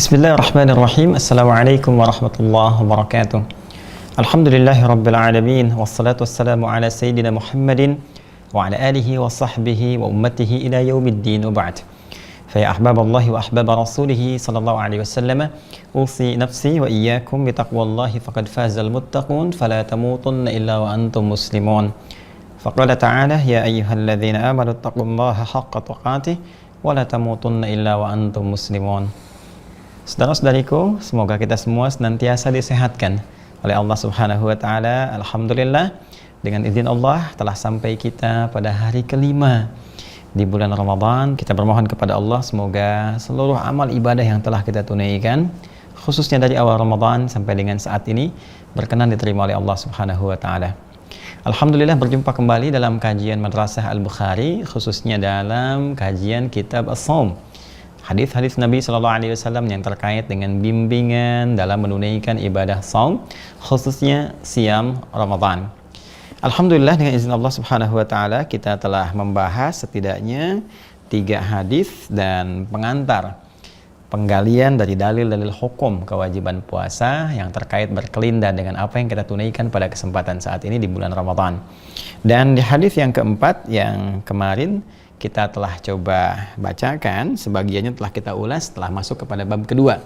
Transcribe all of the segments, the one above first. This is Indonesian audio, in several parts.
Bismillahirrahmanirrahim. Assalamualaikum warahmatullahi wabarakatuh. Alhamdulillahi rabbil alamin. Wassalatu wassalamu ala sayyidina Muhammadin wa ala alihi wa sahbihi wa ummatihi ila yaumiddin wa ba'd. Fa ya ahbaballahi wa ahbaba rasulih sallallahu alaihi wasallam, usi nafsi wa iyyakum bi taqwallahi faqad fazal muttaqun fala tamutunna illa wa antum muslimun. Faqala ta'ala ya ayyuhalladzina amanu taqullaha haqqa tuqatih wa la tamutunna illa wa antum muslimun. Saudara-saudariku, semoga kita semua senantiasa disehatkan oleh Allah Subhanahu wa taala. Alhamdulillah, dengan izin Allah telah sampai kita pada hari kelima di bulan Ramadan. Kita bermohon kepada Allah semoga seluruh amal ibadah yang telah kita tunaikan, khususnya dari awal Ramadan sampai dengan saat ini, berkenan diterima oleh Allah Subhanahu wa taala. Alhamdulillah, berjumpa kembali dalam kajian Madrasah Al-Bukhari, khususnya dalam kajian kitab As-Shaum. Hadis-hadis Nabi Shallallahu Alaihi Wasallam yang terkait dengan bimbingan dalam menunaikan ibadah saum, khususnya siam Ramadan. Alhamdulillah, dengan izin Allah Subhanahu Wa Taala kita telah membahas setidaknya 3 hadis dan pengantar penggalian dari dalil-dalil hukum kewajiban puasa yang terkait berkelindan dengan apa yang kita tunaikan pada kesempatan saat ini di bulan Ramadan. Dan di hadis yang keempat yang kemarin kita telah coba bacakan, sebagiannya telah kita ulas setelah masuk kepada bab kedua,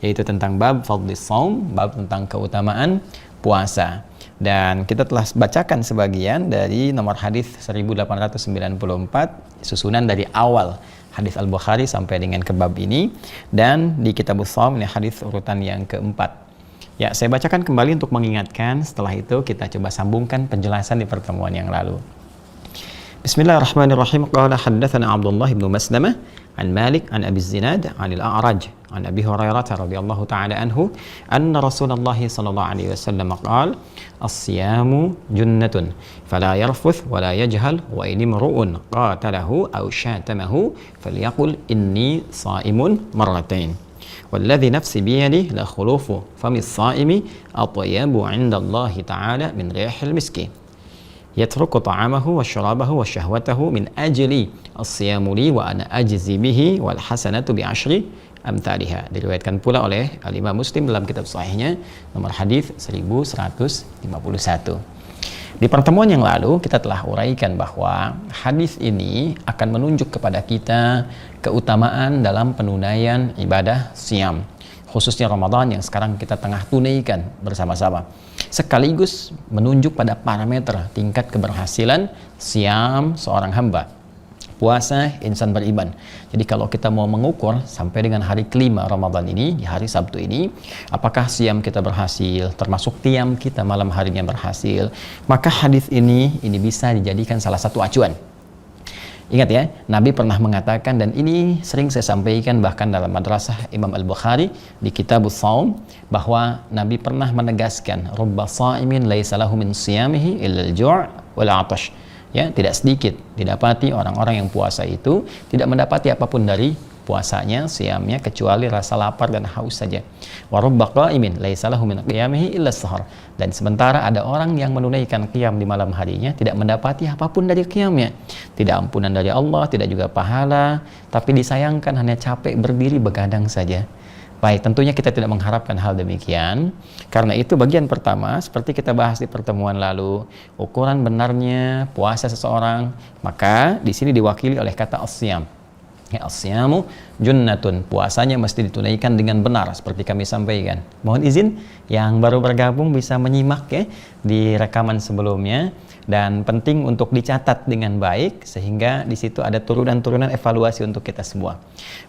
yaitu tentang bab fadlis shaum, bab tentang keutamaan puasa. Dan kita telah bacakan sebagian dari nomor hadis 1894, susunan dari awal hadis Al-Bukhari sampai dengan ke bab ini, dan di kitab Shaum ini hadis urutan yang keempat. Ya, saya bacakan kembali untuk mengingatkan, setelah itu kita coba sambungkan penjelasan di pertemuan yang lalu. Bismillahirrahmanirrahim. Qala haddatsana Abdullah bin Maslamah an Malik an Abi Zinad an Al-A'raj an Abi Hurairah radhiyallahu ta'ala anhu anna Rasulullah sallallahu alaihi wasallam qala as-siyamu junnatun fala yarfuth wala yajhal wa in imru'un qatalahu aw syatamahu falyaqul inni sha'imun marratain والذي نفسي بيده لخلوف فم الصائم أطيب عند الله تعالى من ريح المسك yatruku ta'amahu wa syarabahu wa syahwatahu min ajli as-siyamu li wa ana ajzi bihi wal hasanatu bi asyri amthaliha. Diriwayatkan pula oleh Al-Imam Muslim dalam kitab sahihnya nomor hadis 1151. Di pertemuan yang lalu kita telah uraikan bahwa hadis ini akan menunjuk kepada kita keutamaan dalam penunaian ibadah siam, khususnya Ramadan yang sekarang kita tengah tunaikan bersama-sama, sekaligus menunjuk pada parameter tingkat keberhasilan siam seorang hamba, puasa insan beriman. Jadi kalau kita mau mengukur sampai dengan hari kelima Ramadan ini, di hari Sabtu ini, apakah siam kita berhasil, termasuk qiyam kita malam harinya berhasil, maka hadis ini bisa dijadikan salah satu acuan. Ingat ya, Nabi pernah mengatakan, dan ini sering saya sampaikan bahkan dalam madrasah Imam Al-Bukhari di kitab Shaum, bahwa Nabi pernah menegaskan rubba sha'imin laisa lahu min siyamihi illa al-ju' wal 'atash. Ya, tidak sedikit didapati orang-orang yang puasa itu tidak mendapati apapun dari puasanya, siamnya, kecuali rasa lapar dan haus saja. Wa rubba qa'imin laisa lahu min qiyamihi illa as-sahar. Dan sementara ada orang yang menunaikan qiyam di malam harinya tidak mendapati apapun dari qiyamnya, tidak ampunan dari Allah, tidak juga pahala, tapi disayangkan hanya capek berdiri begadang saja. Baik, tentunya kita tidak mengharapkan hal demikian. Karena itu bagian pertama, seperti kita bahas di pertemuan lalu, ukuran benarnya puasa seseorang, maka di sini diwakili oleh kata as-siyam. Ya, as-siyamu junnatun, puasanya mesti ditunaikan dengan benar seperti kami sampaikan. Mohon izin yang baru bergabung bisa menyimak ya di rekaman sebelumnya, dan penting untuk dicatat dengan baik sehingga di situ ada turunan-turunan evaluasi untuk kita semua.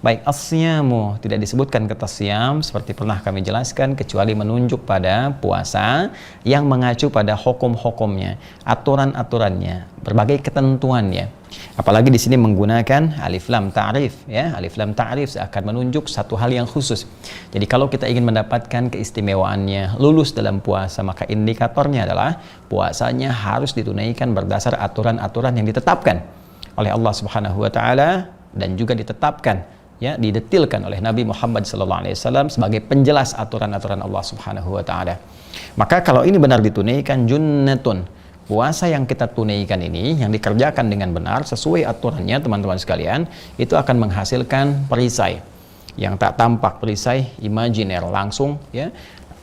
Baik, as-siyamu tidak disebutkan kata siyam seperti pernah kami jelaskan, kecuali menunjuk pada puasa yang mengacu pada hukum-hukumnya, aturan-aturannya, berbagai ketentuannya. Apalagi di sini menggunakan alif lam ta'rif ya, alif lam ta'rif akan menunjuk satu hal yang khusus. Jadi kalau kita ingin mendapatkan keistimewaannya, lulus dalam puasa, maka indikatornya adalah puasanya harus ditunaikan berdasar aturan-aturan yang ditetapkan oleh Allah Subhanahu wa taala dan juga ditetapkan ya, didetilkan oleh Nabi Muhammad SAW sebagai penjelas aturan-aturan Allah Subhanahu wa taala. Maka kalau ini benar ditunaikan, junnatun, puasa yang kita tunaikan ini, yang dikerjakan dengan benar sesuai aturannya teman-teman sekalian, itu akan menghasilkan perisai, yang tak tampak, perisai imajiner, langsung ya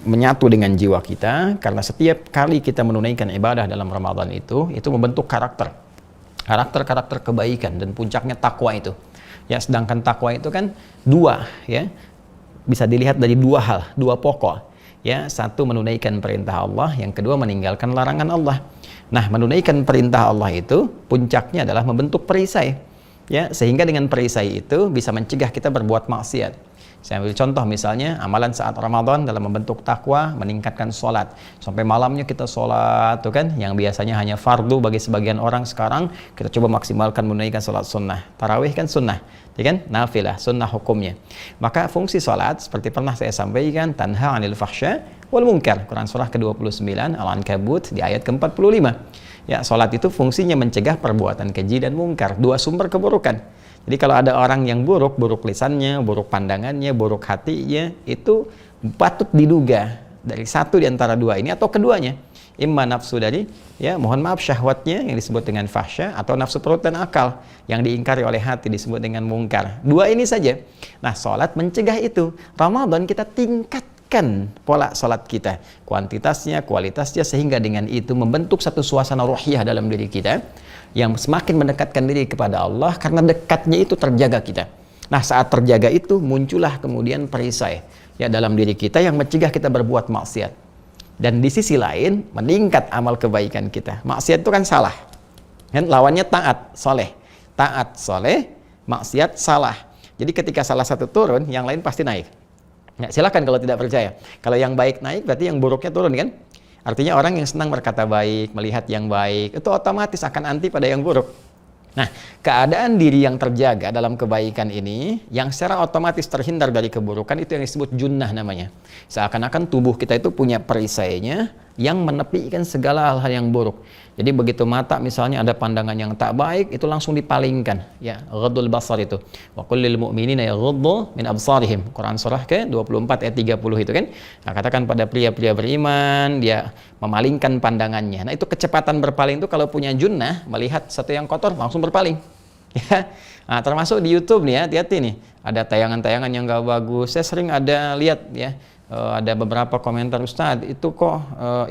menyatu dengan jiwa kita, karena setiap kali kita menunaikan ibadah dalam Ramadan itu membentuk karakter kebaikan, dan puncaknya takwa itu. Ya, sedangkan takwa itu kan dua, ya, bisa dilihat dari dua hal, dua pokok. Ya, satu menunaikan perintah Allah, yang kedua meninggalkan larangan Allah. Nah, menunaikan perintah Allah itu puncaknya adalah membentuk perisai. Ya, sehingga dengan perisai itu bisa mencegah kita berbuat maksiat. Saya ambil contoh misalnya amalan saat Ramadan dalam membentuk takwa, meningkatkan sholat. Sampai malamnya kita sholat, tuh kan, yang biasanya hanya fardu bagi sebagian orang, sekarang kita coba maksimalkan menunaikan sholat sunnah. Tarawih kan sunnah, ya kan? Nafilah, sunnah hukumnya. Maka fungsi sholat, seperti pernah saya sampaikan, tanha 'anil fahsya wal munkar. Quran surah ke-29, Al-Ankabut di ayat ke-45. Ya, sholat itu fungsinya mencegah perbuatan keji dan mungkar, dua sumber keburukan. Jadi kalau ada orang yang buruk lisannya, buruk pandangannya, buruk hatinya, itu patut diduga dari satu di antara dua ini atau keduanya. Imma nafsu dari, ya mohon maaf, syahwatnya yang disebut dengan fahsya, atau nafsu perut dan akal yang diingkari oleh hati disebut dengan mungkar. Dua ini saja. Nah, sholat mencegah itu. Ramadan kita tingkatkan pola sholat kita, kuantitasnya, kualitasnya, sehingga dengan itu membentuk satu suasana ruhiyah dalam diri kita yang semakin mendekatkan diri kepada Allah, karena dekatnya itu terjaga kita. Nah, saat terjaga itu muncullah kemudian perisai ya dalam diri kita yang mencegah kita berbuat maksiat. Dan di sisi lain meningkat amal kebaikan kita. Maksiat itu kan salah. Kan lawannya taat, soleh. Taat, soleh, maksiat, salah. Jadi ketika salah satu turun, yang lain pasti naik. Ya, silakan kalau tidak percaya. Kalau yang baik naik, berarti yang buruknya turun kan? Artinya orang yang senang berkata baik, melihat yang baik, itu otomatis akan anti pada yang buruk. Nah, keadaan diri yang terjaga dalam kebaikan ini, yang secara otomatis terhindar dari keburukan, itu yang disebut junnah namanya. Seakan-akan tubuh kita itu punya perisainya yang menepikan segala hal-hal yang buruk. Jadi begitu mata misalnya ada pandangan yang tak baik, itu langsung dipalingkan. Ya, ghaddul basar itu. Wa qul lil mu'minina yaghuddu min absarihim. Quran surah ke-24 ayat 30 itu kan. Nah, katakan pada pria-pria beriman, dia memalingkan pandangannya. Nah, itu kecepatan berpaling itu kalau punya junnah, melihat satu yang kotor langsung berpaling. Ya. Nah, termasuk di YouTube nih ya, hati-hati nih. Ada tayangan-tayangan yang gak bagus. Saya sering ada lihat ya. Ada beberapa komentar, Ustadz itu kok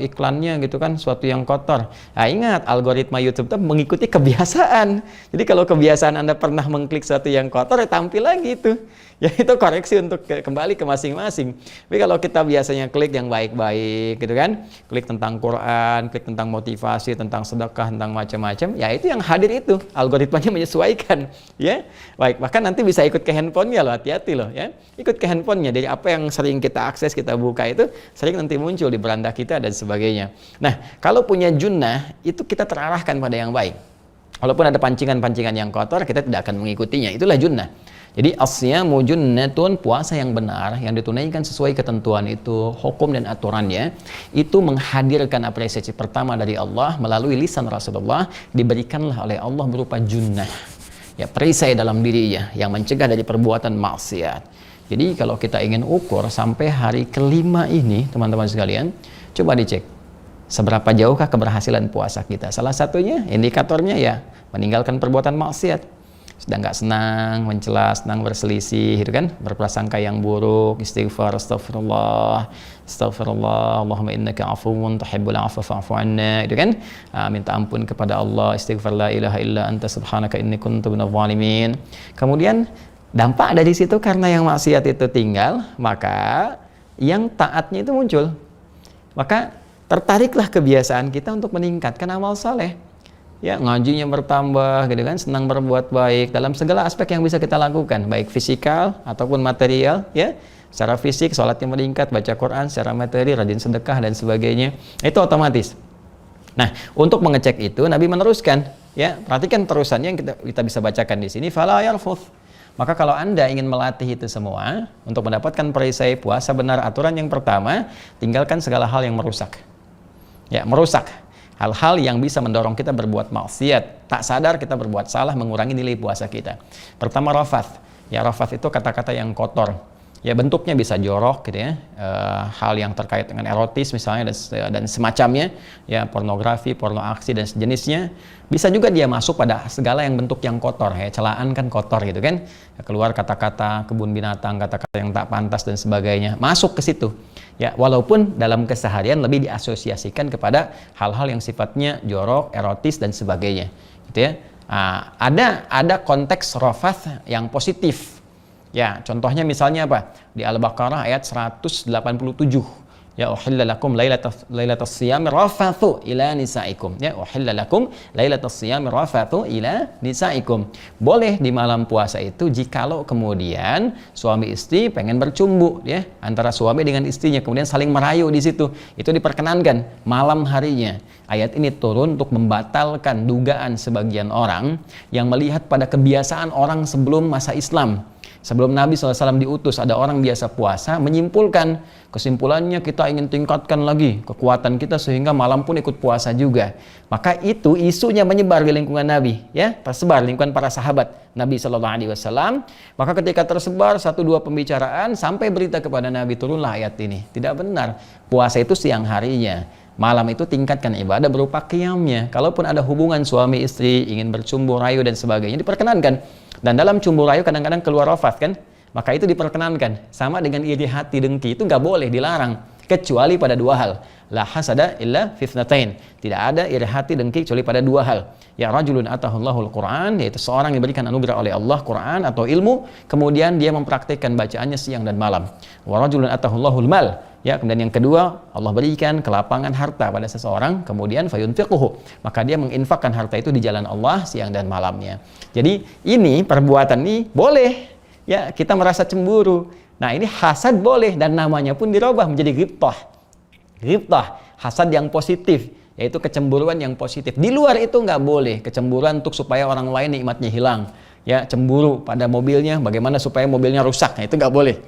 iklannya gitu kan suatu yang kotor. Nah, ingat, algoritma YouTube itu mengikuti kebiasaan. Jadi kalau kebiasaan Anda pernah mengklik sesuatu yang kotor, ya tampil lagi itu. Ya itu koreksi untuk kembali ke masing-masing. Tapi kalau kita biasanya klik yang baik-baik gitu kan, klik tentang Quran, klik tentang motivasi, tentang sedekah, tentang macam-macam, ya itu yang hadir itu, algoritmanya menyesuaikan. Ya, baik, bahkan nanti bisa ikut ke handphonenya loh, hati-hati loh ya. Ikut ke handphonenya, dari apa yang sering kita akses, kita buka itu sering nanti muncul di beranda kita dan sebagainya. Nah, kalau punya junnah itu kita terarahkan pada yang baik. Walaupun ada pancingan-pancingan yang kotor, kita tidak akan mengikutinya. Itulah junnah. Jadi as-siyamu junnatun, puasa yang benar yang ditunaikan sesuai ketentuan itu, hukum dan aturannya, itu menghadirkan apresiasi pertama dari Allah melalui lisan Rasulullah, diberikanlah oleh Allah berupa junnah. Ya, perisai dalam dirinya yang mencegah dari perbuatan maksiat. Jadi kalau kita ingin ukur sampai hari kelima ini, teman-teman sekalian, coba dicek seberapa jauhkah keberhasilan puasa kita. Salah satunya indikatornya ya meninggalkan perbuatan maksiat. Sedang nggak senang, mencela, senang berselisih, gitu kan? Berprasangka yang buruk, istighfar, astagfirullah, Allahumma innaka afuwun tuhibbul afwa fa'fu anna, gitu kan? Minta ampun kepada Allah, istighfar la ilaha illa anta subhanaka inni kuntu minadh dhalimin. Kemudian dampak dari situ, karena yang maksiat itu tinggal, maka yang taatnya itu muncul. Maka tertariklah kebiasaan kita untuk meningkatkan amal saleh. Ya, ngajinya bertambah gitu kan, senang berbuat baik dalam segala aspek yang bisa kita lakukan, baik fisikal ataupun material ya. Secara fisik sholatnya meningkat, baca Quran, secara materi rajin sedekah dan sebagainya. Itu otomatis. Nah, untuk mengecek itu Nabi meneruskan ya, perhatikan terusannya yang kita bisa bacakan di sini, fala yarfuth. Maka kalau Anda ingin melatih itu semua untuk mendapatkan perisai puasa benar, aturan yang pertama, tinggalkan segala hal yang merusak. Ya, merusak. Hal-hal yang bisa mendorong kita berbuat maksiat, tak sadar kita berbuat salah, mengurangi nilai puasa kita. Pertama, rafath. Ya, rafath itu kata-kata yang kotor. Ya bentuknya bisa jorok gitu ya, hal yang terkait dengan erotis misalnya dan semacamnya, ya pornografi, porno aksi dan sejenisnya. Bisa juga dia masuk pada segala yang bentuk yang kotor, ya celaan kan kotor gitu kan, ya, keluar kata-kata kebun binatang, kata-kata yang tak pantas dan sebagainya, masuk ke situ. Ya walaupun dalam keseharian lebih diasosiasikan kepada hal-hal yang sifatnya jorok, erotis dan sebagainya, gitu ya. Ada konteks rafath yang positif. Ya, contohnya misalnya apa? Di Al-Baqarah ayat 187. Ya, uhilla lakum lailatas siyami rafathu ila nisaikum. Ya, uhilla lakum lailatas siyami rafathu ila nisaikum. Boleh di malam puasa itu jikalau kemudian suami istri pengen bercumbu ya, antara suami dengan istrinya, kemudian saling merayu di situ. Itu diperkenankan malam harinya. Ayat ini turun untuk membatalkan dugaan sebagian orang yang melihat pada kebiasaan orang sebelum masa Islam. Sebelum Nabi SAW diutus, ada orang biasa puasa, menyimpulkan, kesimpulannya kita ingin tingkatkan lagi kekuatan kita sehingga malam pun ikut puasa juga. Maka itu isunya menyebar di lingkungan Nabi, ya, tersebar di lingkungan para sahabat Nabi SAW. Maka ketika tersebar 1-2 pembicaraan, sampai berita kepada Nabi, turunlah ayat ini. Tidak benar, puasa itu siang harinya. Malam itu tingkatkan ibadah berupa qiyamnya. Kalaupun ada hubungan suami istri, ingin bercumbu rayu dan sebagainya, diperkenankan. Dan dalam cumbu rayu kadang-kadang keluar rafath kan, maka itu diperkenankan. Sama dengan iri hati, dengki, itu nggak boleh, dilarang, kecuali pada 2 hal. La hasada illa fitnatain. Tidak ada iri hati, dengki kecuali pada 2 hal. Ya rajulun atahullahul Quran, yaitu seorang yang diberikan anugerah oleh Allah Quran atau ilmu, kemudian dia mempraktikkan bacaannya siang dan malam. Wa rajulun atahullahul mal. Ya, kemudian yang kedua, Allah berikan kelapangan harta pada seseorang, kemudian fayunfiquhu, maka dia menginfakkan harta itu di jalan Allah siang dan malamnya. Jadi ini perbuatan ini boleh, ya kita merasa cemburu. Nah ini hasad boleh, dan namanya pun dirubah menjadi ghibtah. Ghibtah, hasad yang positif, yaitu kecemburuan yang positif. Di luar itu nggak boleh, kecemburuan untuk supaya orang lain nikmatnya hilang. Ya, cemburu pada mobilnya, bagaimana supaya mobilnya rusak, nah, itu nggak boleh.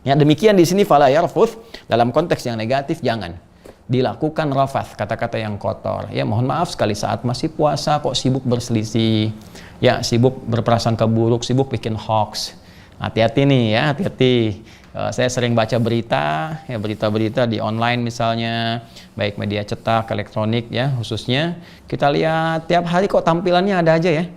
Ya, demikian di sini fala yarfuth, dalam konteks yang negatif jangan dilakukan rafath, kata-kata yang kotor. Ya, mohon maaf sekali saat masih puasa kok sibuk berselisih. Ya, sibuk berprasangka buruk, sibuk bikin hoax. Hati-hati nih ya, hati-hati. Saya sering baca berita, ya berita-berita di online misalnya, baik media cetak, elektronik ya khususnya. Kita lihat tiap hari kok tampilannya ada aja ya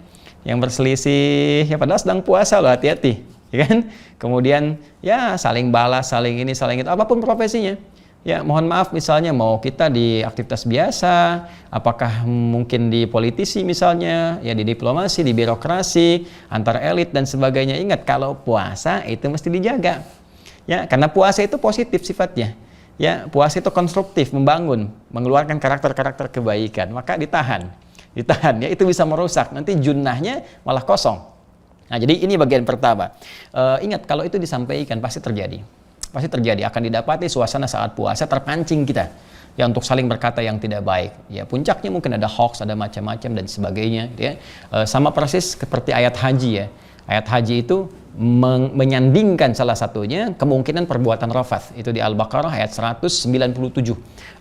yang berselisih, ya padahal sedang puasa loh, hati-hati. Ya kan? Kemudian ya saling balas, saling ini, saling itu, apapun profesinya. Ya mohon maaf misalnya mau kita di aktivitas biasa, apakah mungkin di politisi misalnya, ya di diplomasi, di birokrasi, antar elit dan sebagainya. Ingat kalau puasa itu mesti dijaga. Ya, karena puasa itu positif sifatnya. Ya, puasa itu konstruktif, membangun, mengeluarkan karakter-karakter kebaikan. Maka ditahan. Ditahan ya, itu bisa merusak. Nanti junnahnya malah kosong. Nah, jadi ini bagian pertama. Ingat, kalau itu disampaikan pasti terjadi. Pasti terjadi, akan didapati suasana saat puasa terpancing kita. Ya, untuk saling berkata yang tidak baik. Ya, puncaknya mungkin ada hoax, ada macam-macam dan sebagainya. Ya. Sama persis seperti ayat haji ya. Ayat haji itu menyandingkan salah satunya kemungkinan perbuatan rafath. Itu di Al-Baqarah ayat 197.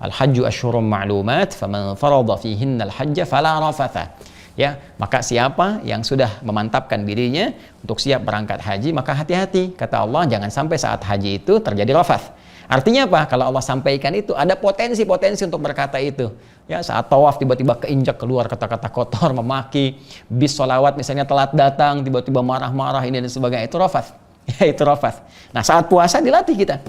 Al-hajju asyhurum ma'lumat, faman farada fihinna al-hajja fala rafatha. Ya, maka siapa yang sudah memantapkan dirinya untuk siap berangkat haji, maka hati-hati, kata Allah, jangan sampai saat haji itu terjadi rafath. Artinya apa? Kalau Allah sampaikan itu, ada potensi-potensi untuk berkata itu. Ya, saat tawaf tiba-tiba keinjak keluar kata-kata kotor, memaki, bis sholawat misalnya telat datang, tiba-tiba marah-marah ini dan sebagainya, itu rafath. Ya, itu rafath. Nah, saat puasa dilatih kita.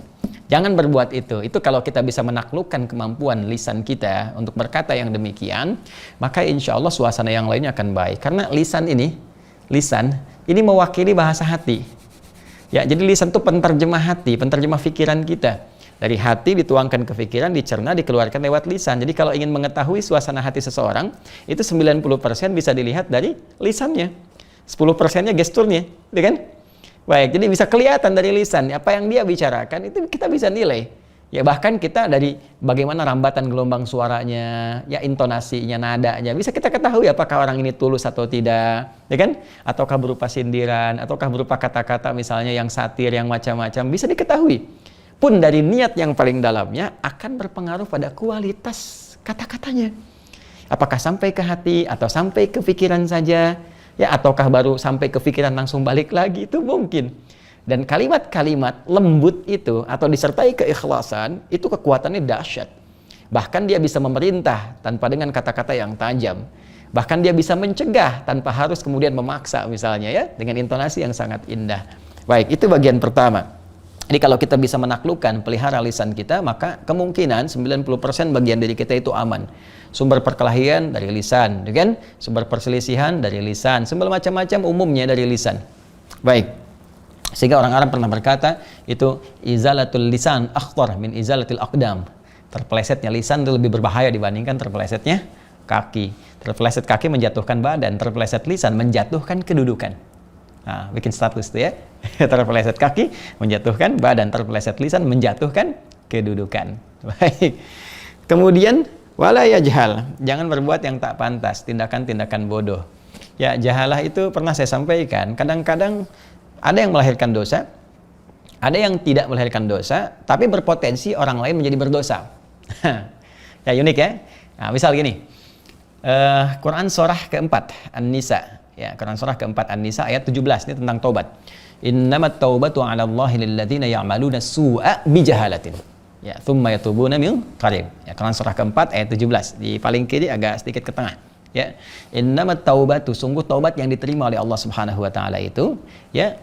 Jangan berbuat itu. Itu kalau kita bisa menaklukkan kemampuan lisan kita untuk berkata yang demikian, maka insya Allah suasana yang lainnya akan baik. Karena lisan ini mewakili bahasa hati. Ya, jadi lisan itu penterjemah hati, penterjemah pikiran kita. Dari hati dituangkan ke pikiran, dicerna, dikeluarkan lewat lisan. Jadi kalau ingin mengetahui suasana hati seseorang, itu 90% bisa dilihat dari lisannya. 10%-nya gesturnya, ya kan? Baik, jadi bisa kelihatan dari lisan apa yang dia bicarakan, itu kita bisa nilai. Ya bahkan kita dari bagaimana rambatan gelombang suaranya, ya intonasinya, nadanya, bisa kita ketahui apakah orang ini tulus atau tidak, ya kan? Ataukah berupa sindiran, ataukah berupa kata-kata misalnya yang satir, yang macam-macam, bisa diketahui. Pun dari niat yang paling dalamnya akan berpengaruh pada kualitas kata-katanya. Apakah sampai ke hati atau sampai ke pikiran saja? Ya, ataukah baru sampai ke pikiran langsung balik lagi, itu mungkin. Dan kalimat-kalimat lembut itu atau disertai keikhlasan itu kekuatannya dahsyat. Bahkan dia bisa memerintah tanpa dengan kata-kata yang tajam. Bahkan dia bisa mencegah tanpa harus kemudian memaksa misalnya ya, dengan intonasi yang sangat indah. Baik, itu bagian pertama. Jadi kalau kita bisa menaklukkan, pelihara lisan kita, maka kemungkinan 90% bagian diri kita itu aman. Sumber perkelahian dari lisan, kan? Sumber perselisihan dari lisan, sumber macam-macam umumnya dari lisan. Baik. Sehingga orang Arab pernah berkata, itu izalatul lisan akhtar min izalatil aqdam. Terpelesetnya lisan itu lebih berbahaya dibandingkan terpelesetnya kaki. Terpeleset kaki menjatuhkan badan, terpeleset lisan menjatuhkan kedudukan. Nah, bikin status tuh ya. Terpeleset kaki menjatuhkan badan, terpeleset lisan menjatuhkan kedudukan. Baik. Kemudian wala yajhal, jangan berbuat yang tak pantas, tindakan-tindakan bodoh. Ya, jahalah itu pernah saya sampaikan, kadang-kadang ada yang melahirkan dosa, ada yang tidak melahirkan dosa, tapi berpotensi orang lain menjadi berdosa. Ya unik ya. Nah, misal gini, Quran surah keempat An-Nisa, ya, Quran surah keempat An-Nisa ayat 17 ini tentang taubat. Innamat taubatu 'ala Allahi lilladzina ya'maluna su'a bijahalatin. Ya, tsumma yatubuna min qarib. Ya, Quran surah keempat ayat 17 di paling kiri agak sedikit ke tengah. Ya, innamat taubatu, sungguh taubat yang diterima oleh Allah Subhanahu wa taala itu, ya,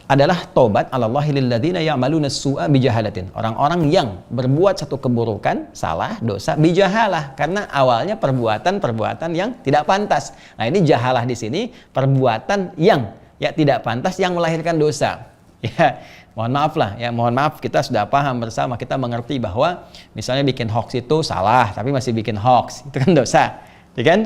adalah tobat alallahi lilladzina ya'maluna su'a bijahalatin. Orang-orang yang berbuat satu keburukan, salah, dosa, bijahalah, karena awalnya perbuatan-perbuatan yang tidak pantas. Nah, ini jahalah di sini perbuatan yang ya tidak pantas yang melahirkan dosa. Ya, mohon maaf lah, ya mohon maaf, kita sudah paham bersama, kita mengerti bahwa misalnya bikin hoax itu salah, tapi masih bikin hoax, itu kan dosa, ya kan?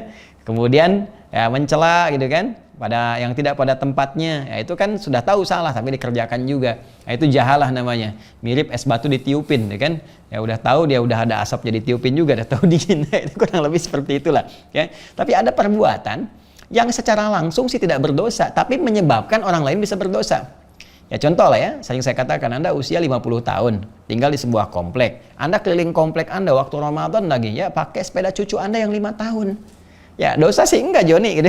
Kemudian ya mencela gitu kan, pada yang tidak pada tempatnya, ya itu kan sudah tahu salah tapi dikerjakan juga. Nah, itu jahalah namanya. Mirip es batu ditiupin, ya kan? Ya udah tahu dia udah ada asap jadi tiupin juga, udah tahu dingin. Itu kurang lebih seperti itulah, ya. Tapi ada perbuatan yang secara langsung sih tidak berdosa, tapi menyebabkan orang lain bisa berdosa. Ya contoh lah ya, sering saya katakan, Anda usia 50 tahun, tinggal di sebuah komplek. Anda keliling komplek Anda waktu Ramadan lagi, ya pakai sepeda cucu Anda yang 5 tahun. Ya dosa sih enggak Joni gitu.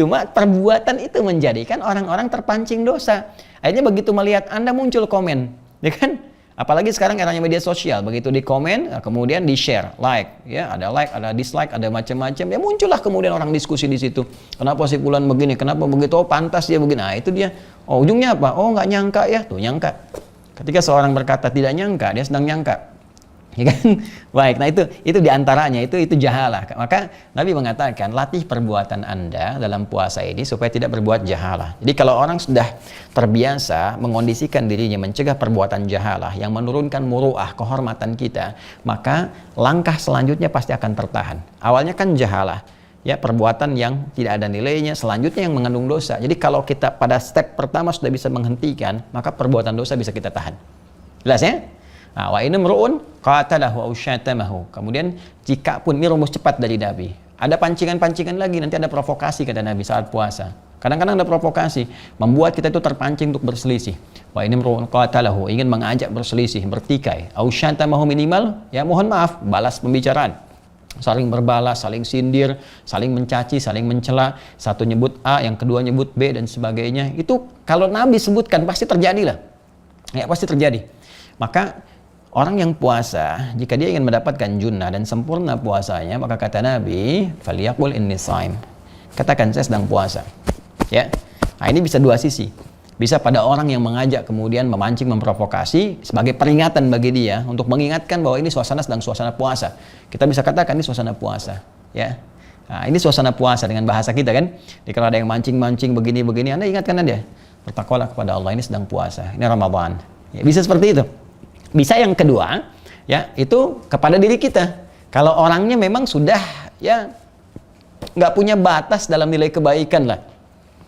Cuma perbuatan itu menjadikan orang-orang terpancing dosa. Akhirnya begitu melihat Anda muncul komen, ya kan? Apalagi sekarang eranya media sosial, begitu di komen, kemudian di share, like, ya ada like, ada dislike, ada macam-macam. Ya muncullah kemudian orang diskusi di situ. Kenapa si fulan begini? Kenapa begitu? Oh pantas dia begini. Nah itu dia. Oh ujungnya apa? Oh nggak nyangka ya, tuh nyangka. Ketika seorang berkata tidak nyangka, dia sedang nyangka. Ya kan? Baik, nah itu diantaranya, itu jahalah. Maka Nabi mengatakan, latih perbuatan Anda dalam puasa ini supaya tidak berbuat jahalah. Jadi kalau orang sudah terbiasa mengondisikan dirinya mencegah perbuatan jahalah yang menurunkan muru'ah, kehormatan kita, maka langkah selanjutnya pasti akan tertahan. Awalnya kan jahalah, ya perbuatan yang tidak ada nilainya, selanjutnya yang mengandung dosa. Jadi kalau kita pada step pertama sudah bisa menghentikan, maka perbuatan dosa bisa kita tahan. Jelas ya? Nah, wa in imru'un qatalahu aw syatamahu. Kemudian jika pun ini rumus cepat dari Nabi. Ada pancingan-pancingan lagi, nanti ada provokasi kata Nabi saat puasa. Kadang-kadang ada provokasi membuat kita itu terpancing untuk berselisih. Wa in imru'un qatalahu, ingin mengajak berselisih, bertikai. Aw syatamahu minimal, ya mohon maaf, balas pembicaraan. Saling berbalas, saling sindir, saling mencaci, saling mencela. Satu nyebut A, yang kedua nyebut B dan sebagainya. Itu kalau Nabi sebutkan pasti terjadilah. Ya pasti terjadi. Maka orang yang puasa, jika dia ingin mendapatkan junnah dan sempurna puasanya, maka kata Nabi, "Falyaqul inni shaim." Katakan saya sedang puasa. Ya. Nah, ini bisa dua sisi. Bisa pada orang yang mengajak kemudian memancing, memprovokasi sebagai peringatan bagi dia untuk mengingatkan bahwa ini suasana sedang suasana puasa. Kita bisa katakan ini suasana puasa, ya. Nah, ini suasana puasa dengan bahasa kita kan. Jadi kalau ada yang mancing-mancing begini-begini, Anda ingatkan dia, bertakwalah kepada Allah, ini sedang puasa. Ini Ramadan. Ya, bisa seperti itu. Bisa yang kedua, ya itu kepada diri kita. Kalau orangnya memang sudah ya nggak punya batas dalam nilai kebaikan lah.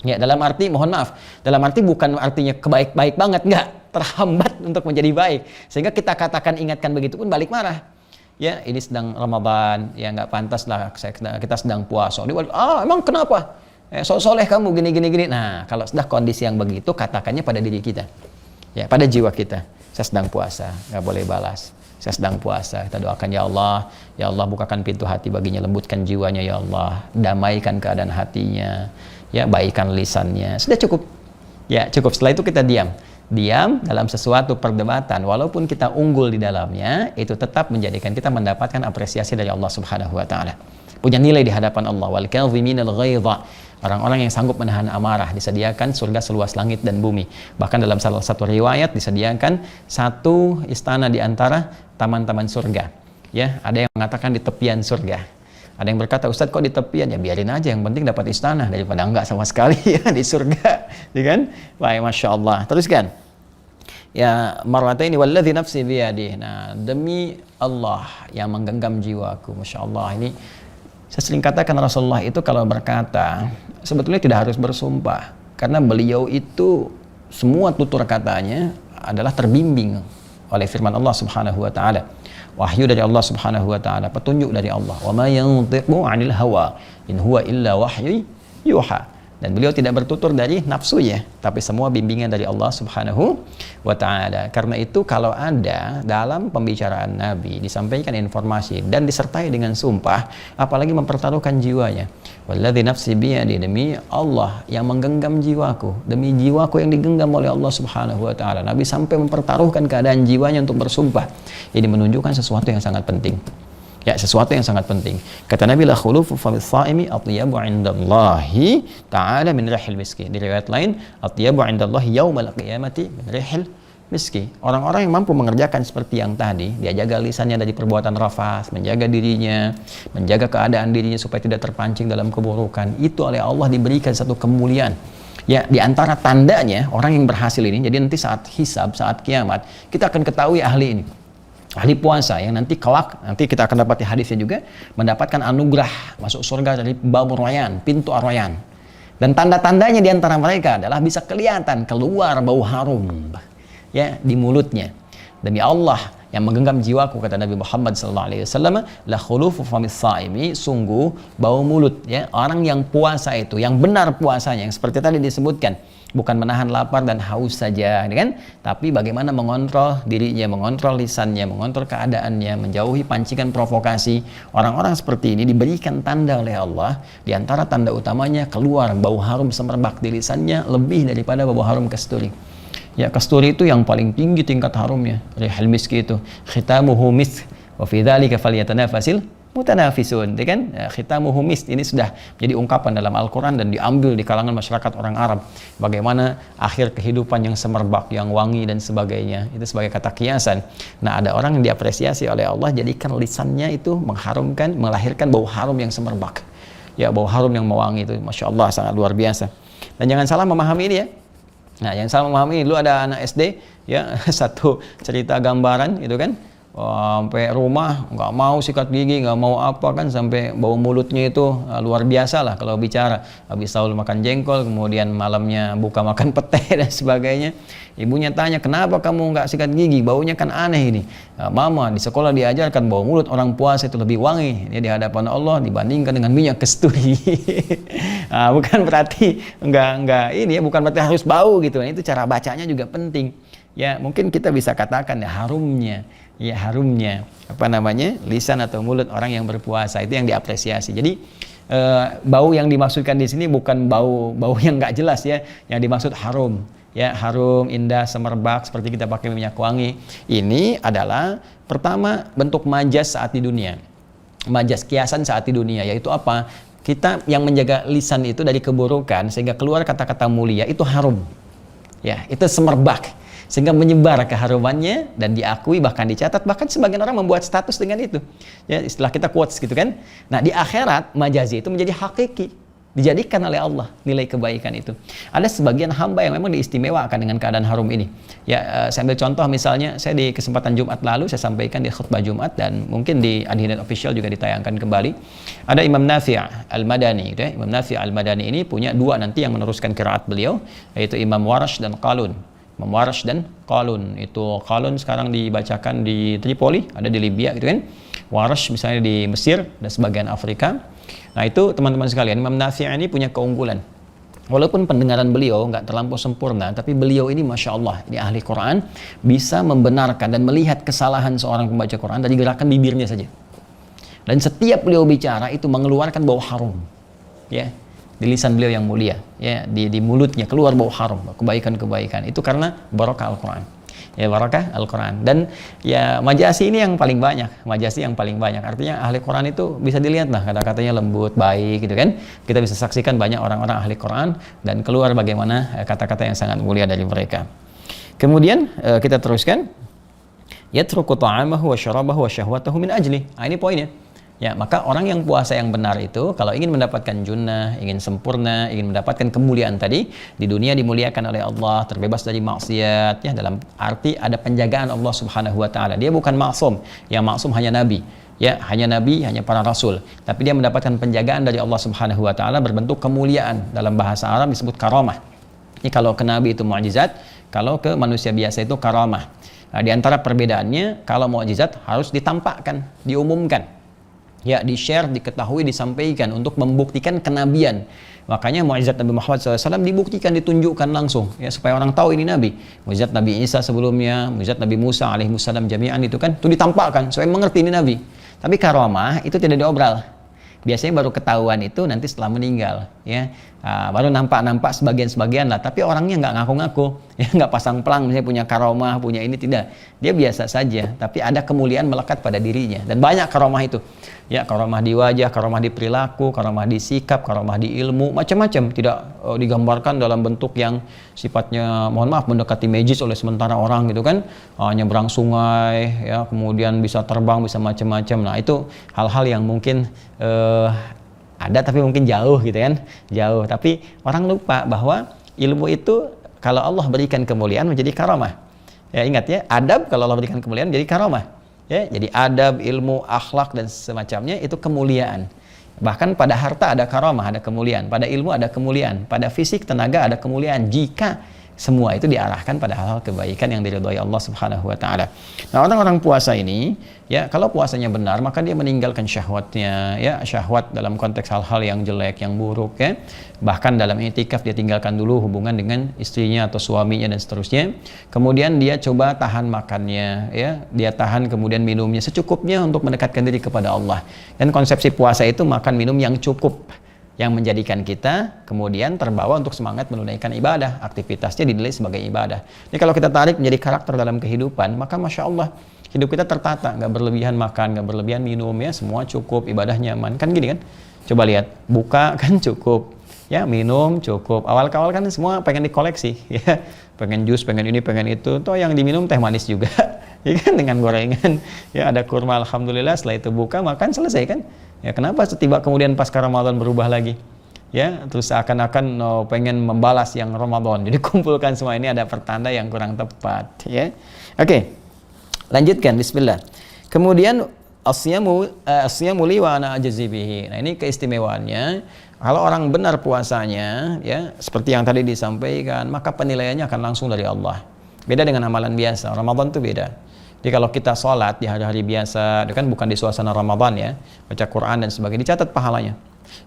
Ya dalam arti mohon maaf, dalam arti bukan artinya kebaik-baik banget, nggak, terhambat untuk menjadi baik. Sehingga kita katakan ingatkan begitu pun balik marah. Ya ini sedang Ramadan, ya nggak pantas lah kita sedang puasa. Emang kenapa? Soleh kamu gini. Nah kalau sudah kondisi yang begitu, katakannya pada diri kita, ya pada jiwa kita. Saya sedang puasa, nggak boleh balas. Saya sedang puasa, kita doakan ya Allah bukakan pintu hati baginya, lembutkan jiwanya ya Allah, damaikan keadaan hatinya, ya baikkan lisannya. Sudah cukup. Ya, cukup. Setelah itu kita diam. Diam dalam sesuatu perdebatan, walaupun kita unggul di dalamnya, itu tetap menjadikan kita mendapatkan apresiasi dari Allah Subhanahu wa taala. Punya nilai di hadapan Allah. Wal kadhiminal ghaidha. Orang-orang yang sanggup menahan amarah disediakan surga seluas langit dan bumi. Bahkan dalam salah satu riwayat disediakan satu istana di antara taman-taman surga. Ya, ada yang mengatakan di tepian surga. Ada yang berkata, Ustadz kok di tepian? Ya biarin aja, yang penting dapat istana daripada enggak sama sekali ya di surga, ya kan? Baik, Masya Allah. Teruskan. Ya, marwataini walladzi nafsi biyadihi. Nah, demi Allah yang menggenggam jiwaku. Masya Allah, ini saya sering katakan Rasulullah itu kalau berkata, sebetulnya tidak harus bersumpah. Karena beliau itu semua tutur katanya adalah terbimbing oleh firman Allah Subhanahu wa taala. Wahyu dari Allah Subhanahu wa taala, petunjuk dari Allah. Wa ma yantiqu 'anil hawa in huwa illa wahyu yuha. Dan beliau tidak bertutur dari nafsunya, tapi semua bimbingan dari Allah Subhanahu wa taala. Karena itu kalau ada dalam pembicaraan Nabi disampaikan informasi dan disertai dengan sumpah, apalagi mempertaruhkan jiwanya. Walladzi nafsi biyadi, demi Allah yang menggenggam jiwaku, demi jiwaku yang digenggam oleh Allah Subhanahu wa taala. Nabi sampai mempertaruhkan keadaan jiwanya untuk bersumpah. Ini menunjukkan sesuatu yang sangat penting. Ya, sesuatu yang sangat penting. Kata Nabi, la khulufu fa bis-shaimi atyabu 'indallahi ta'ala min rihil miski. Di riwayat lain, atyabu 'indallahi yaumal qiyamati min rihil miski. Orang-orang yang mampu mengerjakan seperti yang tadi, dia jaga lisannya dari perbuatan rafas, menjaga dirinya, menjaga keadaan dirinya supaya tidak terpancing dalam keburukan. Itu oleh Allah diberikan satu kemuliaan. Ya, di antara tandanya orang yang berhasil ini, jadi nanti saat hisab, saat kiamat, kita akan ketahui ahli ini. Ahli puasa yang nanti kelak, nanti kita akan dapat di hadisnya juga, mendapatkan anugerah masuk surga dari Babur Rayyan, pintu Ar-Rayyan. Dan tanda-tandanya di antara mereka adalah bisa kelihatan keluar bau harum ya di mulutnya. Demi Allah yang menggenggam jiwaku, kata Nabi Muhammad SAW, la khulufu famis saimi, sungguh bau mulut ya orang yang puasa itu, yang benar puasanya, yang seperti tadi disebutkan, bukan menahan lapar dan haus saja, kan? Tapi bagaimana mengontrol dirinya, mengontrol lisannya, mengontrol keadaannya, menjauhi pancingan provokasi. Orang-orang seperti ini diberikan tanda oleh Allah. Di antara tanda utamanya keluar bau harum semerbak di lisannya lebih daripada bau harum kasturi. Ya, kasturi itu yang paling tinggi tingkat harumnya. Rihal miski itu khitamuhu misk wa fi dzalika falyatanafasil mutanafisun, kan? Khitamuhu misk ini sudah jadi ungkapan dalam Al-Quran dan diambil di kalangan masyarakat orang Arab. Bagaimana akhir kehidupan yang semerbak, yang wangi dan sebagainya. Itu sebagai kata kiasan. Nah, ada orang yang diapresiasi oleh Allah, jadikan lisannya itu mengharumkan, melahirkan bau harum yang semerbak. Ya, bau harum yang mewangi itu, Masya Allah, sangat luar biasa. Dan jangan salah memahami ini ya. Nah, yang salah memahami ini, dulu ada anak SD, ya, satu cerita gambaran, gitu kan. Sampai rumah nggak mau sikat gigi, nggak mau apa kan, sampai bau mulutnya itu luar biasa lah kalau bicara. Habis sahur makan jengkol, kemudian malamnya buka makan pete dan sebagainya. Ibunya tanya, kenapa kamu nggak sikat gigi, baunya kan aneh ini. Nah, mama, di sekolah diajarkan bau mulut orang puasa itu lebih wangi ya, di hadapan Allah dibandingkan dengan minyak kasturi. Nah, bukan berarti nggak ini ya, bukan berarti harus bau gitu. Itu cara bacanya juga penting. Ya, mungkin kita bisa katakan ya harumnya apa namanya, lisan atau mulut orang yang berpuasa itu yang diapresiasi. Jadi bau yang dimaksudkan di sini bukan bau yang nggak jelas ya, yang dimaksud harum ya, harum, indah, semerbak seperti kita pakai minyak wangi. Ini adalah pertama bentuk majas saat di dunia, majas kiasan saat di dunia, yaitu apa, kita yang menjaga lisan itu dari keburukan sehingga keluar kata-kata mulia itu harum ya, itu semerbak sehingga menyebar keharumannya dan diakui, bahkan dicatat, bahkan sebagian orang membuat status dengan itu ya, istilah kita quotes gitu kan. Nah, di akhirat majazi itu menjadi hakiki, dijadikan oleh Allah nilai kebaikan itu. Ada sebagian hamba yang memang diistimewakan dengan keadaan harum ini ya. Saya ambil contoh, misalnya saya di kesempatan Jumat lalu saya sampaikan di khutbah Jumat dan mungkin di Adinet Official juga ditayangkan kembali. Ada Imam Nafi' Al-Madani gitu ya. Imam Nafi' Al-Madani ini punya dua nanti yang meneruskan qiraat beliau, yaitu Imam Warash dan Qalun. Imam Warash dan Qalun. Itu Qalun sekarang dibacakan di Tripoli, ada di Libya gitu kan. Warash misalnya di Mesir dan sebagian Afrika. Nah, itu teman-teman sekalian, Imam Nafi' ini punya keunggulan. Walaupun pendengaran beliau nggak terlampau sempurna, tapi beliau ini Masya Allah, ini ahli Quran, bisa membenarkan dan melihat kesalahan seorang pembaca Quran dari gerakan bibirnya saja. Dan setiap beliau bicara itu mengeluarkan bau harum ya. di lisan beliau yang mulia, ya, di mulutnya keluar bau harum, kebaikan-kebaikan. Itu karena barokah Al-Qur'an. Ya, barokah Al-Quran. Dan ya majasi ini yang paling banyak, majasi yang paling banyak. Artinya ahli Quran itu bisa dilihat lah, kata-katanya lembut, baik gitu kan. Kita bisa saksikan banyak orang-orang ahli Quran dan keluar bagaimana kata-kata yang sangat mulia dari mereka. Kemudian kita teruskan, yatruku ta'amahu wa syarabahu wa syahwatahu min ajli. Nah, ini poinnya. Ya, maka orang yang puasa yang benar itu kalau ingin mendapatkan junnah, ingin sempurna, ingin mendapatkan kemuliaan tadi, di dunia dimuliakan oleh Allah, terbebas dari maksiat, ya, dalam arti ada penjagaan Allah Subhanahu wa taala. Dia bukan maksum, yang maksum hanya nabi. Ya, hanya nabi, hanya para rasul. Tapi dia mendapatkan penjagaan dari Allah Subhanahu wa taala berbentuk kemuliaan. Dalam bahasa Arab disebut karamah. Ini kalau ke nabi itu mukjizat, kalau ke manusia biasa itu karamah. Nah, di antara perbedaannya, kalau mukjizat harus ditampakkan, diumumkan. Ya, di-share, diketahui, disampaikan untuk membuktikan kenabian. Makanya mukjizat Nabi Muhammad SAW dibuktikan, ditunjukkan langsung, ya, supaya orang tahu ini Nabi. Mukjizat Nabi Isa sebelumnya, mukjizat Nabi Musa alaihissalam jami'an itu kan, itu ditampakkan supaya mengerti ini Nabi. Tapi karamah itu tidak diobral. Biasanya baru ketahuan itu nanti setelah meninggal, ya. Baru nampak sebagian-sebagian lah, tapi orangnya nggak ngaku-ngaku, ya, nggak pasang pelang misalnya punya karomah, punya ini, tidak. Dia biasa saja, tapi ada kemuliaan melekat pada dirinya, dan banyak karomah itu, ya, karomah di wajah, karomah di perilaku, karomah di sikap, karomah di ilmu, macam-macam. Tidak digambarkan dalam bentuk yang sifatnya, mohon maaf, mendekati magis oleh sementara orang gitu kan, nyebrang sungai, ya, kemudian bisa terbang, bisa macam-macam. Nah, itu hal-hal yang mungkin ada tapi mungkin jauh gitu kan, jauh. Tapi orang lupa bahwa ilmu itu kalau Allah berikan kemuliaan menjadi karamah. Ya, ingat ya, adab kalau Allah berikan kemuliaan menjadi karamah. Ya, jadi adab, ilmu, akhlak dan semacamnya itu kemuliaan. Bahkan pada harta ada karamah, ada kemuliaan. Pada ilmu ada kemuliaan. Pada fisik, tenaga ada kemuliaan. Jika semua itu diarahkan pada hal-hal kebaikan yang diridhoi Allah Subhanahu wa taala. Nah, orang-orang puasa ini, ya, kalau puasanya benar maka dia meninggalkan syahwatnya, ya, syahwat dalam konteks hal-hal yang jelek, yang buruk, ya. Bahkan dalam i'tikaf dia tinggalkan dulu hubungan dengan istrinya atau suaminya dan seterusnya. Kemudian dia coba tahan makannya, ya. Dia tahan kemudian minumnya secukupnya untuk mendekatkan diri kepada Allah. Dan konsepsi puasa itu makan minum yang cukup, yang menjadikan kita kemudian terbawa untuk semangat menunaikan ibadah, aktivitasnya dinilai sebagai ibadah. Jadi kalau kita tarik menjadi karakter dalam kehidupan, maka Masya Allah, hidup kita tertata, nggak berlebihan makan, nggak berlebihan minum, ya, semua cukup, ibadah nyaman, kan gini kan? Coba lihat, buka kan cukup, ya, minum cukup. Awal-awal kan semua pengen dikoleksi, ya, pengen jus, pengen ini, pengen itu, toh yang diminum teh manis juga, ya kan, dengan gorengan, ya, ada kurma, alhamdulillah, setelah itu buka, makan, selesai kan? Ya, kenapa setiba kemudian pasca Ramadan berubah lagi? Ya, terus seakan-akan pengen membalas yang Ramadan. Jadi kumpulkan semua ini, ada pertanda yang kurang tepat, ya. Oke. Lanjutkan, bismillah. Kemudian asyamu li wa ana ajzi bihi. Nah, ini keistimewaannya. Kalau orang benar puasanya, ya, seperti yang tadi disampaikan, maka penilaiannya akan langsung dari Allah. Beda dengan amalan biasa. Ramadan itu beda. Jadi kalau kita sholat di hari-hari biasa, itu kan bukan di suasana Ramadan, ya, baca Quran dan sebagainya, dicatat pahalanya.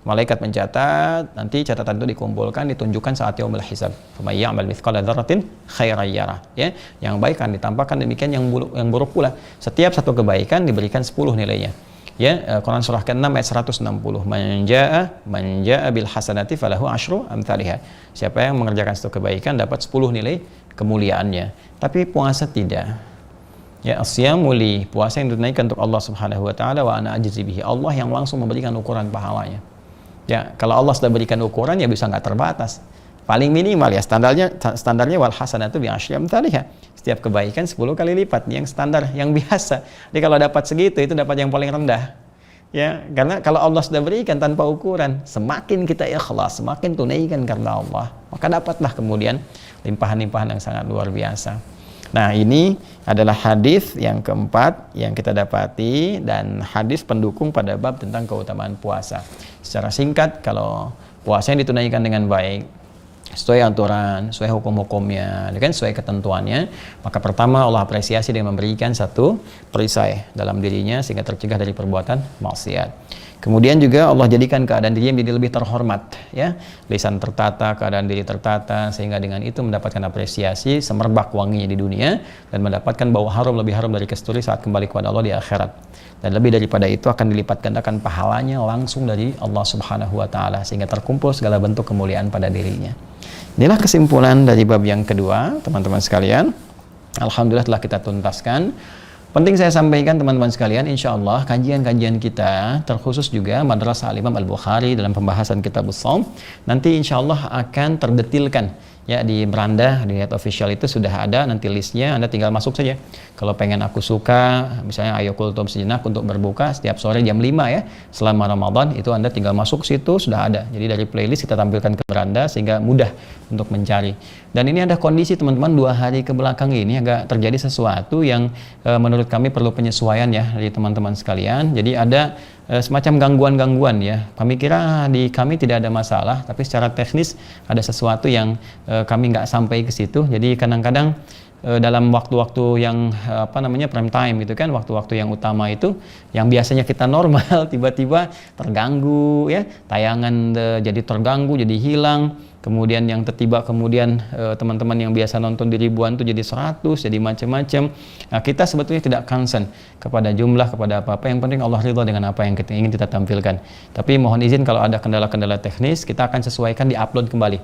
Malaikat mencatat, nanti catatan itu dikumpulkan, ditunjukkan saat yaumul hisab. Faman ya'mal mithqala dzarratin khairan yarah, ya. Yang baik akan ditampakkan, demikian yang buruk pula. Setiap satu kebaikan diberikan 10 nilainya. Ya, Quran surah ke-6 ayat 160. Man jaa'a bil hasanati falahu asyru amsalihha. Siapa yang mengerjakan satu kebaikan dapat 10 nilai kemuliaannya. Tapi puasa tidak. Ya, asyamu li, puasa yang ditunaikan untuk Allah Subhanahu wa taala, wa ana ajzi bihi. Allah yang langsung memberikan ukuran pahalanya. Ya, kalau Allah sudah berikan ukuran, ya bisa nggak terbatas. Paling minimal, ya, standarnya wal hasanatu bi asyri amsalihha. Setiap kebaikan 10 kali lipat, yang standar, yang biasa. Jadi kalau dapat segitu, itu dapat yang paling rendah. Ya, karena kalau Allah sudah berikan tanpa ukuran, semakin kita ikhlas, semakin tunaikan karena Allah, maka dapatlah kemudian limpahan-limpahan yang sangat luar biasa. Nah, ini adalah hadis yang keempat yang kita dapati, dan hadis pendukung pada bab tentang keutamaan puasa. Secara singkat, kalau puasa yang ditunaikan dengan baik, sesuai aturan, sesuai hukum-hukumnya, kan, sesuai ketentuannya, maka pertama Allah apresiasi dengan memberikan satu perisai dalam dirinya sehingga tercegah dari perbuatan maksiat. Kemudian juga Allah jadikan keadaan diri menjadi lebih terhormat, ya. Lisan tertata, keadaan diri tertata, sehingga dengan itu mendapatkan apresiasi, semerbak wanginya di dunia, dan mendapatkan bau harum lebih harum dari kasturi saat kembali kepada Allah di akhirat. Dan lebih daripada itu akan dilipat gandakan pahalanya langsung dari Allah Subhanahu wa taala, sehingga terkumpul segala bentuk kemuliaan pada dirinya. Inilah kesimpulan dari bab yang kedua, teman-teman sekalian. Alhamdulillah telah kita tuntaskan. Penting saya sampaikan teman-teman sekalian, insya Allah kajian-kajian kita terkhusus juga Madrasah Al-Imam Al-Bukhari dalam pembahasan Kitabus Shaum nanti insya Allah akan terdetilkan, ya, di beranda, di net official itu sudah ada nanti listnya, Anda tinggal masuk saja. Kalau pengen aku suka, misalnya ayo kultum sejenak untuk berbuka setiap sore jam 5 ya, selama Ramadan, itu Anda tinggal masuk situ, sudah ada. Jadi dari playlist kita tampilkan ke beranda sehingga mudah untuk mencari. Dan ini ada kondisi teman-teman 2 hari ke belakang ini agak terjadi sesuatu yang menurut kami perlu penyesuaian ya dari teman-teman sekalian. Jadi ada semacam gangguan-gangguan ya. Kami kira di kami tidak ada masalah, tapi secara teknis ada sesuatu yang kami nggak sampai ke situ. Jadi kadang-kadang dalam waktu-waktu yang prime time gitu kan, waktu-waktu yang utama itu yang biasanya kita normal tiba-tiba terganggu ya, tayangan jadi terganggu, jadi hilang. Kemudian yang tertiba kemudian teman-teman yang biasa nonton di ribuan itu jadi 100, jadi macam-macam. Nah, kita sebetulnya tidak concern kepada jumlah, kepada apa-apa. Yang penting Allah ridha dengan apa yang kita ingin kita tampilkan. Tapi mohon izin kalau ada kendala-kendala teknis, kita akan sesuaikan di upload kembali.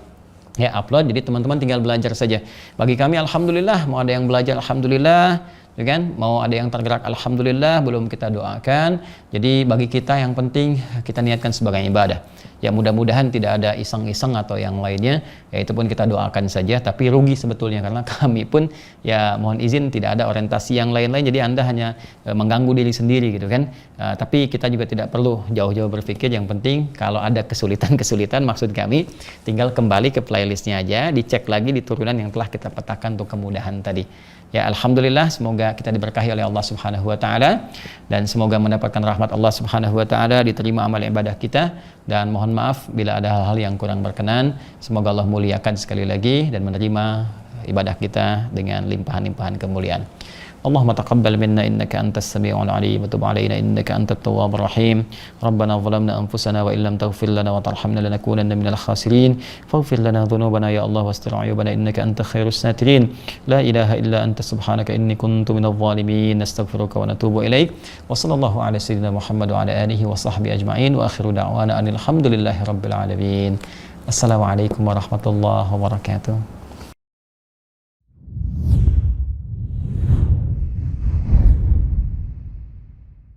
Ya, upload, jadi teman-teman tinggal belajar saja. Bagi kami alhamdulillah, mau ada yang belajar alhamdulillah, ya kan? Mau ada yang tergerak alhamdulillah, belum kita doakan. Jadi bagi kita yang penting kita niatkan sebagai ibadah. Ya mudah-mudahan tidak ada iseng-iseng atau yang lainnya, ya itu pun kita doakan saja, tapi rugi sebetulnya karena kami pun ya mohon izin tidak ada orientasi yang lain-lain, jadi Anda hanya mengganggu diri sendiri gitu kan. Tapi kita juga tidak perlu jauh-jauh berpikir, yang penting kalau ada kesulitan-kesulitan maksud kami tinggal kembali ke playlistnya aja, dicek lagi di turunan yang telah kita petakan untuk kemudahan tadi. Ya alhamdulillah, semoga kita diberkahi oleh Allah Subhanahu wa taala dan semoga mendapatkan rahmat Allah Subhanahu wa taala, diterima amal ibadah kita, dan mohon maaf bila ada hal-hal yang kurang berkenan. Semoga Allah muliakan sekali lagi dan menerima ibadah kita dengan limpahan-limpahan kemuliaan. Allahumma taqabbal minna innaka antas sami'ul 'alim wa tub 'alaina innaka antat tawwabur rahim. Rabbana zalamna anfusana wa illam taghfir lana wa tarhamna lanakunanna minal khasirin. Faghfir lana dhunubana ya Allah wastir 'ayubana innaka antal khairus satirin. La ilaha illa anta subhanaka inni kuntu minadh dhalimin. Nastaghfiruka wa natubu ilaik. Wa sallallahu ala sayyidina Muhammad wa ala alihi wa sahbihi ajma'in wa akhiru da'wana anil hamdulillahi rabbil alamin. Assalamualaikum warahmatullahi wabarakatuh.